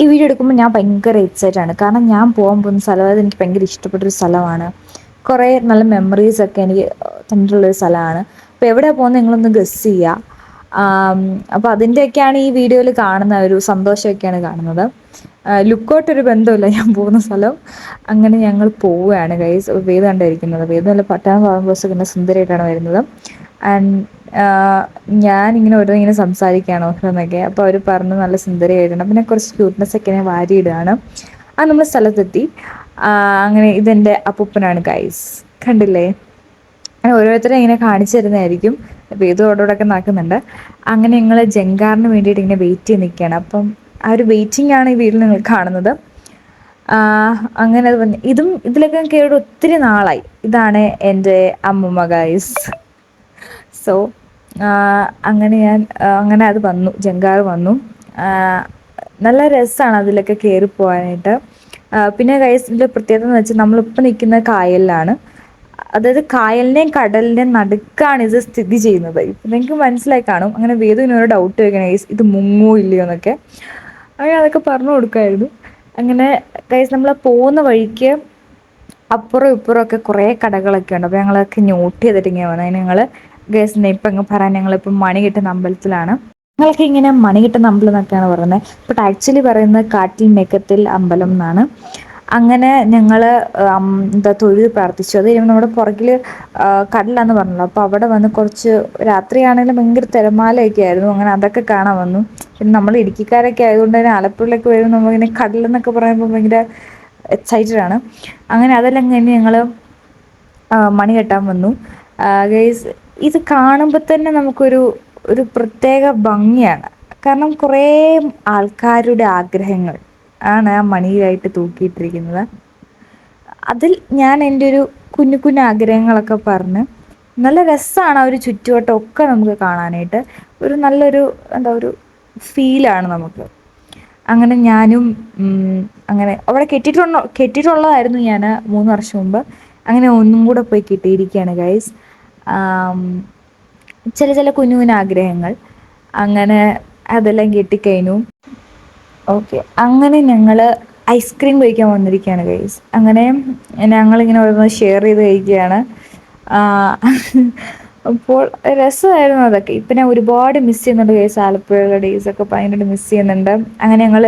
ഈ വീഡിയോ എടുക്കുമ്പോൾ ഞാൻ ഭയങ്കര എക്സൈറ്റഡ് ആണ്. കാരണം ഞാൻ പോകാൻ പോകുന്ന സ്ഥലം അത് എനിക്ക് ഭയങ്കര ഇഷ്ടപ്പെട്ടൊരു സ്ഥലമാണ്. കുറേ നല്ല മെമ്മറീസൊക്കെ എനിക്ക് തന്നിട്ടുള്ളൊരു സ്ഥലമാണ്. അപ്പോൾ എവിടെയാണ് പോകുന്നത് നിങ്ങളൊന്ന് ഗസ് ചെയ്യുക. അപ്പോൾ അതിൻ്റെയൊക്കെയാണ് ഈ വീഡിയോയിൽ കാണുന്ന ഒരു സന്തോഷമൊക്കെയാണ് കാണുന്നത്. ലുക്കോട്ടൊരു ബന്ധമില്ല ഞാൻ പോകുന്ന സ്ഥലം. അങ്ങനെ ഞങ്ങൾ പോവുകയാണ് ഗൈസ്. വേദ കണ്ടായിരിക്കുന്നത്. വേദ നല്ല പട്ടാൻ ബോസൊക്കെ നല്ല സുന്ദരമായിട്ടാണ് വരുന്നത്. ആൻഡ് ഞാനിങ്ങനെ ഓരോന്നിങ്ങനെ സംസാരിക്കുകയാണ് ഓരോന്നൊക്കെ. അപ്പോൾ അവർ പറഞ്ഞു നല്ല സുന്ദരിയായിട്ടുണ്ട്. പിന്നെ കുറച്ച് ക്യൂട്ട്നെസ് ഒക്കെ ഞാൻ വാരിയിടുകയാണ്. അത് നമ്മൾ സ്ഥലത്തെത്തി. അങ്ങനെ ഇതെൻ്റെ അപ്പൂപ്പനാണ് ഗൈസ്, കണ്ടില്ലേ? അങ്ങനെ ഓരോരുത്തരെ ഇങ്ങനെ കാണിച്ചു തരുന്നതായിരിക്കും. വേദം ഓടോടൊക്കെ നടക്കുന്നുണ്ട്. അങ്ങനെ ഞങ്ങൾ ജങ്കാറിന് വേണ്ടിയിട്ട് ഇങ്ങനെ വെയിറ്റ് ചെയ്ത് നിൽക്കുകയാണ്. അപ്പം ആ ഒരു വെയിറ്റിംഗ് ആണ് ഈ വീട്ടിൽ നിങ്ങൾ കാണുന്നത്. അങ്ങനെ അത് ഇതിലൊക്കെ കയറി ഒത്തിരി നാളായി. ഇതാണ് എൻ്റെ അമ്മൂമ്മ ഗൈസ്. സോ അങ്ങനെ അത് വന്നു, ജങ്കാർ വന്നു. നല്ല രസമാണ് അതിലൊക്കെ കയറി പോകാനായിട്ട്. പിന്നെ ഗൈസ് ഇതിൻ്റെ പ്രത്യേകത എന്ന് വെച്ചാൽ നമ്മളിപ്പോൾ നിൽക്കുന്ന കായലിലാണ്. അതായത് കായലിൻ്റെയും കടലിൻ്റെയും നടുക്കാണ് ഇത് സ്ഥിതി ചെയ്യുന്നത്. ഇപ്പം നിങ്ങൾക്ക് മനസ്സിലായി കാണും. അങ്ങനെ വേദനയോട് ഡൗട്ട് വയ്ക്കണം ഗൈസ്, ഇത് മുങ്ങോ ഇല്ലയോ എന്നൊക്കെ. അങ്ങനെ അതൊക്കെ പറഞ്ഞു കൊടുക്കുമായിരുന്നു. അങ്ങനെ ഗൈസ് നമ്മൾ പോകുന്ന വഴിക്ക് അപ്പുറം ഇപ്പുറം ഒക്കെ കുറേ കടകളൊക്കെ ഉണ്ട്. അപ്പോൾ ഞങ്ങളൊക്കെ നോട്ട് ചെയ്തിട്ട് ഇങ്ങനെ വന്നു. അതിന് ഞങ്ങൾ ഗൈസിനെ ഇപ്പം അങ്ങ് പറയാൻ ഞങ്ങളിപ്പോൾ മണി കിട്ടുന്ന അമ്പലത്തിലാണ്. ഞങ്ങളൊക്കെ ഇങ്ങനെ മണി കിട്ടുന്ന അമ്പലം എന്നൊക്കെയാണ് പറയുന്നത്. ബട്ട് ആക്ച്വലി പറയുന്നത് കാട്ടിൽ മേക്കത്തിൽ അമ്പലം എന്നാണ്. അങ്ങനെ ഞങ്ങൾ തൊഴുത് പ്രാർത്ഥിച്ചു. അത് കഴിയുമ്പോൾ നമ്മുടെ പുറകിൽ കടലാന്ന് പറഞ്ഞല്ലോ. അപ്പോൾ അവിടെ വന്ന് കുറച്ച് രാത്രിയാണെങ്കിലും ഭയങ്കര തിരമാലയൊക്കെ ആയിരുന്നു. അങ്ങനെ അതൊക്കെ കാണാൻ വന്നു. പിന്നെ നമ്മൾ ഇടുക്കിക്കാരൊക്കെ ആയതുകൊണ്ട് തന്നെ ആലപ്പുഴയിലൊക്കെ വരുമ്പോൾ നമ്മളിങ്ങനെ കടലെന്നൊക്കെ പറയുമ്പോൾ ഭയങ്കര എക്സൈറ്റഡ് ആണ്. അങ്ങനെ അതെല്ലാം കഴിഞ്ഞ് ഞങ്ങൾ മണി കെട്ടാൻ വന്നു ഗൈസ്. ഇത് കാണുമ്പോൾ തന്നെ ഒരു പ്രത്യേക ഭംഗിയാണ്. കാരണം കുറേ ആൾക്കാരുടെ ആഗ്രഹങ്ങൾ ആണ് ആ മണിയായിട്ട് തൂക്കിയിട്ടിരിക്കുന്നത്. അതിൽ ഞാൻ എൻ്റെ ഒരു കുഞ്ഞു കുഞ്ഞു ആഗ്രഹങ്ങളൊക്കെ പറഞ്ഞ് നല്ല രസമാണ് ആ ഒരു ചുറ്റുവട്ടം ഒക്കെ നമുക്ക് കാണാനായിട്ട്. നല്ലൊരു ഒരു ഫീലാണ് നമുക്ക്. അങ്ങനെ ഞാനും അങ്ങനെ അവിടെ കെട്ടിയിട്ടുള്ളതായിരുന്നു ഞാൻ 3 വർഷം മുമ്പ്. അങ്ങനെ ഒന്നും കൂടെ പോയി കെട്ടിയിരിക്കുകയാണ് ഗൈസ്. ചില കുഞ്ഞു കുഞ്ഞു ആഗ്രഹങ്ങൾ. അങ്ങനെ അതെല്ലാം കെട്ടിക്കഴിഞ്ഞു. ഓക്കെ, അങ്ങനെ ഞങ്ങൾ ഐസ്ക്രീം കഴിക്കാൻ വന്നിരിക്കുകയാണ് ഗൈസ്. അങ്ങനെ ഞങ്ങളിങ്ങനെ ഓരോന്ന് ഷെയർ ചെയ്ത് കഴിക്കുകയാണ്. അപ്പോൾ രസമായിരുന്നു അതൊക്കെ. ഇപ്പം ഞാൻ ഒരുപാട് മിസ് ചെയ്യുന്നുണ്ട് ഗൈസ്. ആലപ്പുഴയുടെ ഡേയ്സൊക്കെ ഭയങ്കര മിസ് ചെയ്യുന്നുണ്ട്. അങ്ങനെ ഞങ്ങൾ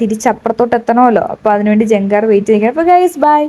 തിരിച്ചപ്പുറത്തോട്ട് എത്തണമല്ലോ. അപ്പോൾ അതിനുവേണ്ടി ജങ്കാർ വെയിറ്റ് ചെയ്യുക. അപ്പോൾ ഗൈസ് ബൈ.